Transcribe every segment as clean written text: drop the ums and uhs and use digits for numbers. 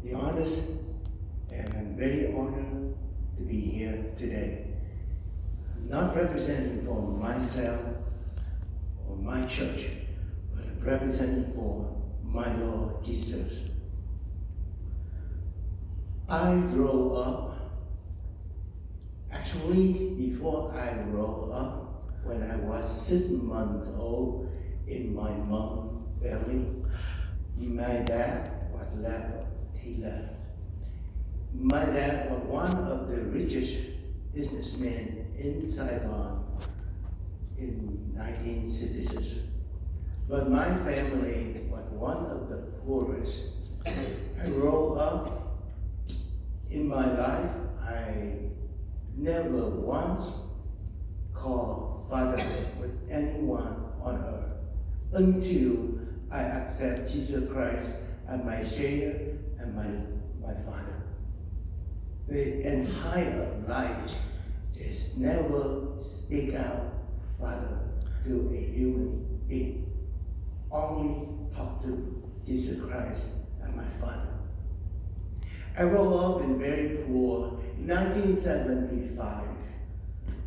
the honors, and I'm very honored to be here today. I'm not representing for myself or my church, but I'm representing for my Lord Jesus. I grew up, actually before I grew up, when I was 6 months old in my mom's belly, my dad was left, he left. My dad was one of the richest businessmen in Saigon in 1966. But my family was one of the poorest. I grew up, in my life, I never once called father with anyone on earth until I accept Jesus Christ as my Savior and my Father. The entire life is never speak out Father to a human being. Only talk to Jesus Christ as my Father. I grew up in very poor. In 1975,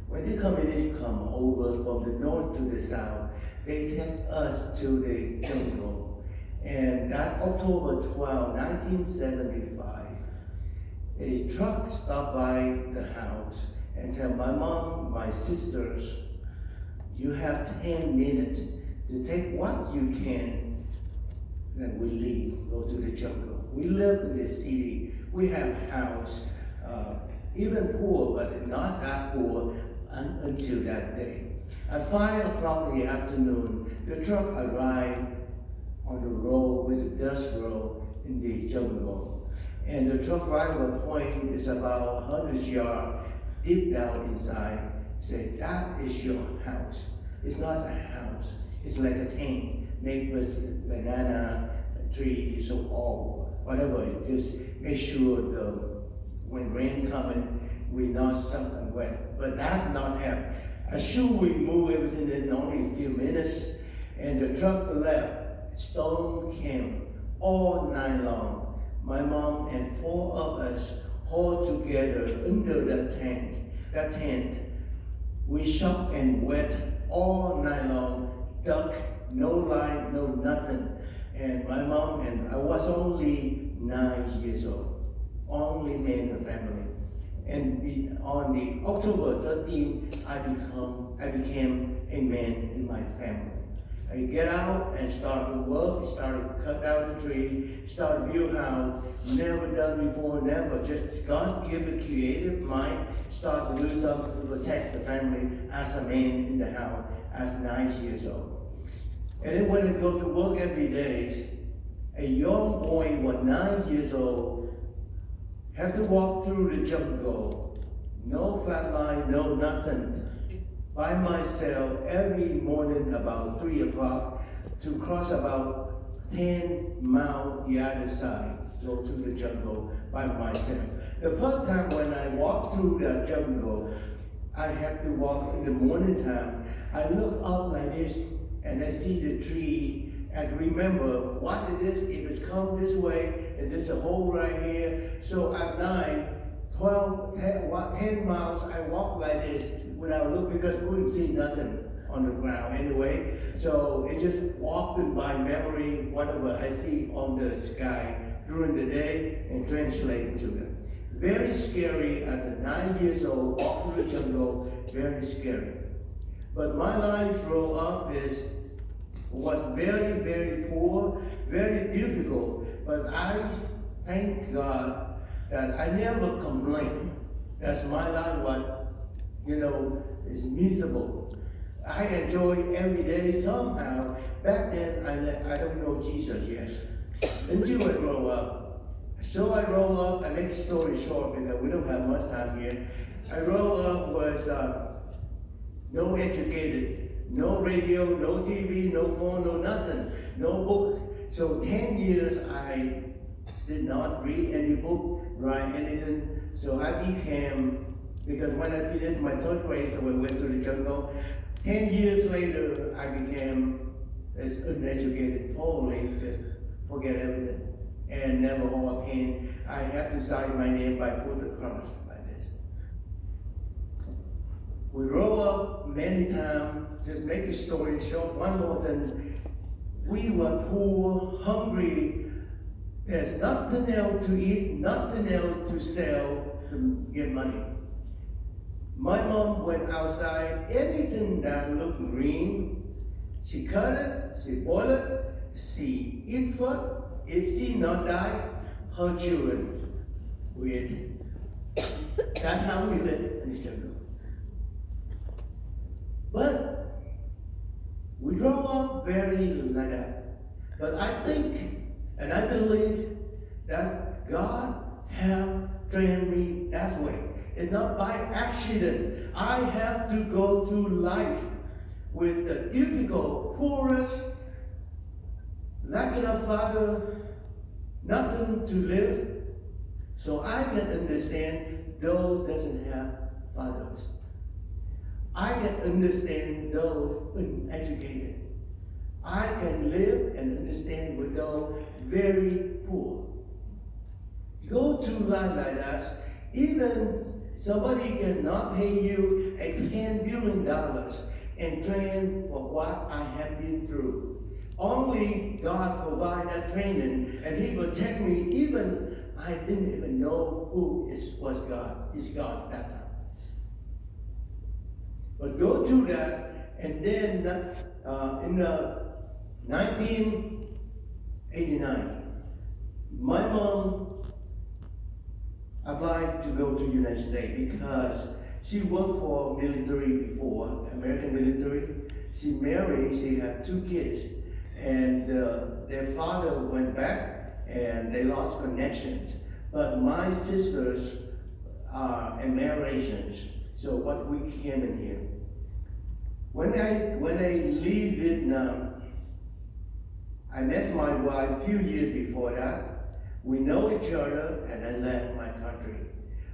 when the communists come over from the north to the south, they take us to the jungle. And that October 12, 1975, a truck stopped by the house and tell my mom, my sisters, you have 10 minutes to take what you can, and we leave, go to the jungle. We live in the city. We have house, even poor, but not that poor until that day. At 5 o'clock in the afternoon, the truck arrived on the road with the dust road in the jungle. And the truck driver point is about 100 yards deep down inside. Say, that is your house. It's not a house. It's like a tank made with banana trees or all. Whatever, just make sure when rain coming, we not something wet. But that not happen. As soon we move everything in only a few minutes, and the truck left, storm came all night long. My mom and 4 of us hold together under that tent. We shocked and wet all night long, dark, no light, no nothing. And my mom and I was only 9 years old, only man in the family. And on the October 13th, I became a man in my family. I get out and start to work, start to cut down the tree, start to build house, never done before, never. Just God give a creative mind, start to do something to protect the family as a man in the house at 9 years old. And then when I go to work every day, a young boy was 9 years old, have to walk through the jungle, no flat line, no nothing, by myself every morning about 3 o'clock to cross about 10 miles the other side, go to the jungle by myself. The first time when I walked through the jungle, I have to walk in the morning time. I look up like this and I see the tree and remember what it is, if it come this way, and there's a hole right here. So at night, 10 miles, I walk like this without looking because I couldn't see nothing on the ground anyway. So it's just walking by memory, whatever I see on the sky during the day and translating to them. Very scary at 9 years old, walk through the jungle, very scary. But my life grow up was very, very poor, very difficult, but I thank God that I never complained. That's my life was, is miserable. I enjoy every day somehow. Back then, I don't know Jesus yet. Until I grow up. So I grow up, I make the story short because we don't have much time here. I grew up was no educated. No radio, no TV, no phone, no nothing, no book. So 10 years I did not read any book, write anything. So I became, because when I finished my 3rd grade, so I went to the jungle. 10 years later, I became uneducated, totally just forget everything. and never hold a pen. I have to sign my name by foot across like this. We grow up many times, just make the story short, one more thing. We were poor, hungry. There's nothing else to eat, nothing else to sell to get money. My mom went outside, anything that looked green, she cut it, she boiled it, she eat food. If she not die, her children will eat. That's how we live in the jungle. But we grow up very like that. But I think and I believe that God have trained me that way. It's not by accident. I have to go through life with the difficult, poorest, lacking a father, nothing to live, so I can understand those doesn't have fathers. I can understand those uneducated. I can live and understand with those very poor. Go to life like that, even somebody cannot pay you $10 billion and train for what I have been through. Only God provide that training, and He protect me. Even I didn't even know who was God. Is God that time. But go through that, and then in 1989, my mom applied to go to the United States because she worked for military before, American military. She married, she had 2 kids, and their father went back and they lost connections. But my sisters are Americans, so what we came in here. When I leave Vietnam, I met my wife a few years before that. We know each other, and I left my country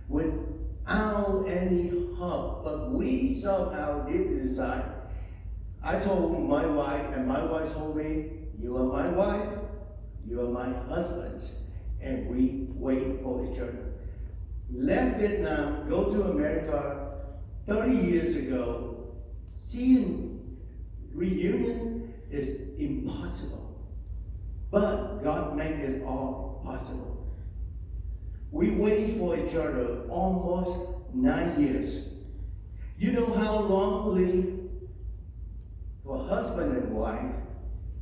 without any help. But we somehow did decide. I told my wife, and my wife told me, "You are my wife, you are my husband," and we wait for each other. Left Vietnam, go to America 30 years ago. Seeing reunion is impossible, but God made it all possible. We wait for each other almost 9 years. You know how long we live? For husband and wife,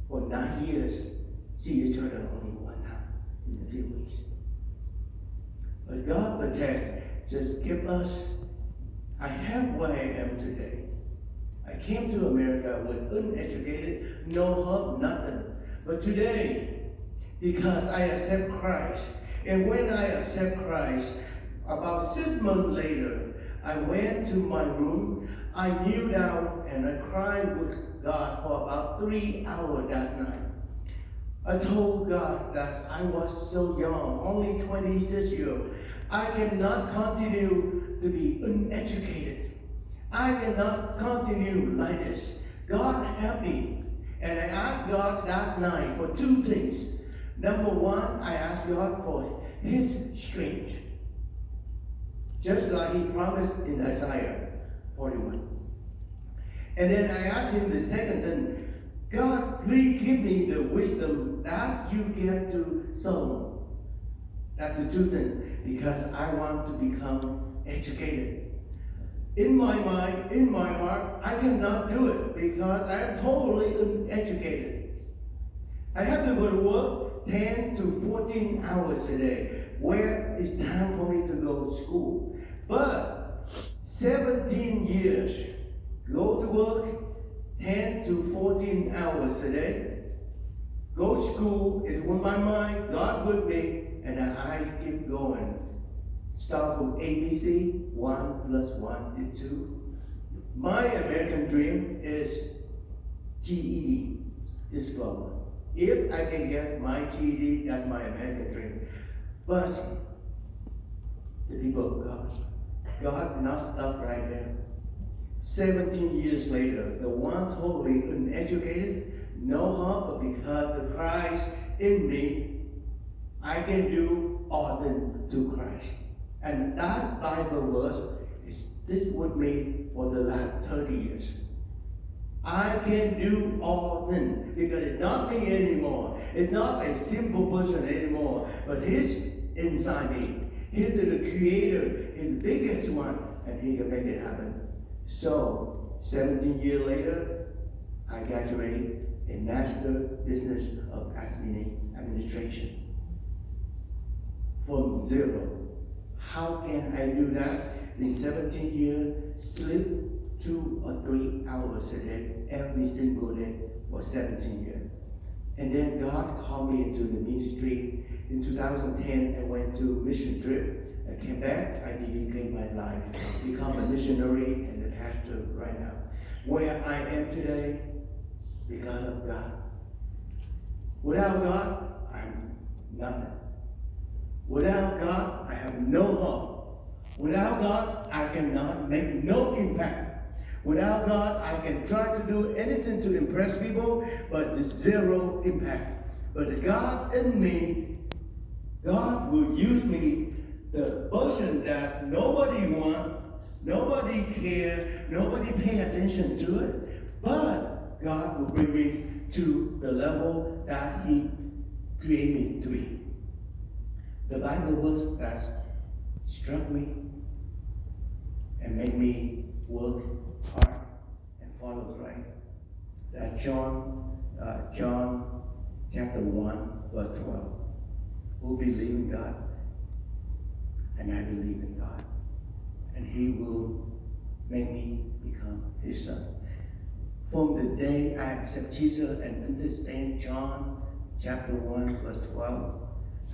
for 9 years, see each other only one time in a few weeks. But God protect, just give us. I have where I am today. I came to America with uneducated, no help, nothing. But today, because I accept Christ, and when I accept Christ, about 6 months later, I went to my room, I kneeled down, and I cried with God for about 3 hours that night. I told God that I was so young, only 26 years old. I cannot continue to be uneducated. I cannot continue like this. God help me. And I asked God that night for 2 things. Number 1, I asked God for His strength. Just like He promised in Isaiah 41. And then I asked Him the second thing, God, please give me the wisdom that you give to Solomon. That's the 2 things. Because I want to become educated. In my mind, in my heart, I cannot do it because I am totally uneducated. I have to go to work 10 to 14 hours a day. Where is time for me to go to school? But 17 years, go to work 10 to 14 hours a day. Go to school, it's with my mind, God with me, and I keep going. Start from ABC, 1 plus 1 is 2. My American dream is GED, diploma. If I can get my GED, that's my American dream. But the people of God not stop right there. 17 years later, the one totally uneducated, no help, but because the Christ in me, I I can do all things through Christ. And that Bible verse is this with me for the last 30 years. I can do all things because it's not me anymore. It's not a simple person anymore, but He's inside me. He's the creator, He's the biggest one, and He can make it happen. So, 17 years later, I graduated in Master Business of Administration. From zero. How can I do that? In 17 years, sleep 2 or 3 hours a day, every single day for 17 years. And then God called me into the ministry. In 2010, I went to mission trip. I came back, I dedicated my life, become a missionary and a pastor right now. Where I am today, because of God. Without God, I'm nothing. Without God, I have no hope. Without God, I cannot make no impact. Without God, I can try to do anything to impress people, but zero impact. But God in me, God will use me, the person that nobody want, nobody care, nobody pay attention to it, but God will bring me to the level that He created me to be. The Bible verse that struck me and made me work hard and follow Christ. That John chapter 1, verse 12. Who believe in God, and I believe in God, and He will make me become His son. From the day I accept Jesus and understand John chapter 1, verse 12,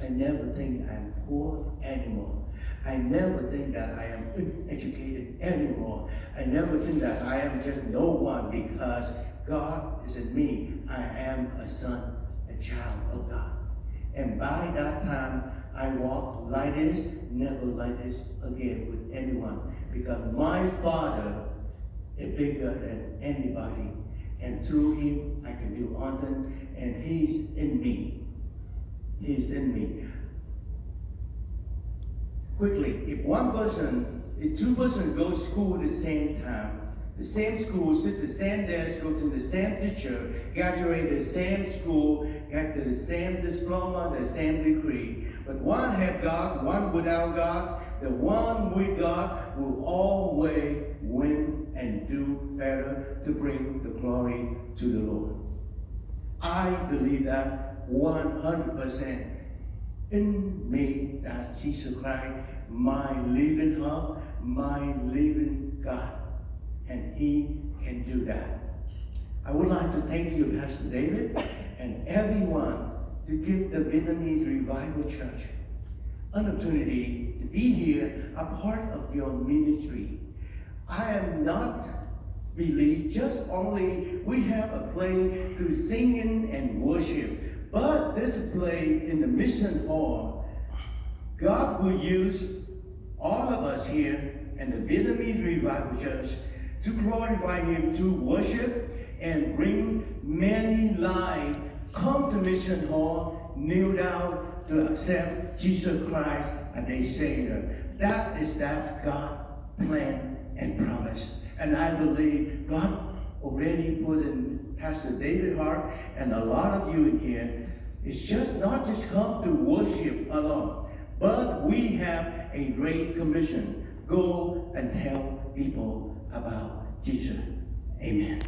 I never think I'm poor anymore. I never think that I am uneducated anymore. I never think that I am just no one because God is in me. I am a son, a child of God. And by that time, I walk like this, never like this again with anyone. Because my Father is bigger than anybody. And through Him, I can do all things. And He's in me. He's in me. Quickly, if two persons go to school at the same time, the same school, sit the same desk, go to the same teacher, graduate the same school, get the same diploma, the same degree. But one have God, one without God. The one with God will always win and do better to bring the glory to the Lord. I believe that 100%. In me, that's Jesus Christ, my living hope, my living God. And He can do that. I would like to thank you, Pastor David, and everyone to give the Vietnamese Revival Church an opportunity to be here, a part of your ministry. I am not believe just only we have a play to singing and worship, but this play in the mission hall, God will use all of us here in the Vietnamese Revival Church to glorify Him, to worship and bring many lives come to mission hall, kneel down to accept Jesus Christ as their Savior. That's God's plan and promise. And I believe God already put in Pastor David's heart and a lot of you in here. It's just not just come to worship alone, but we have a great commission. Go and tell people about Jesus. Amen.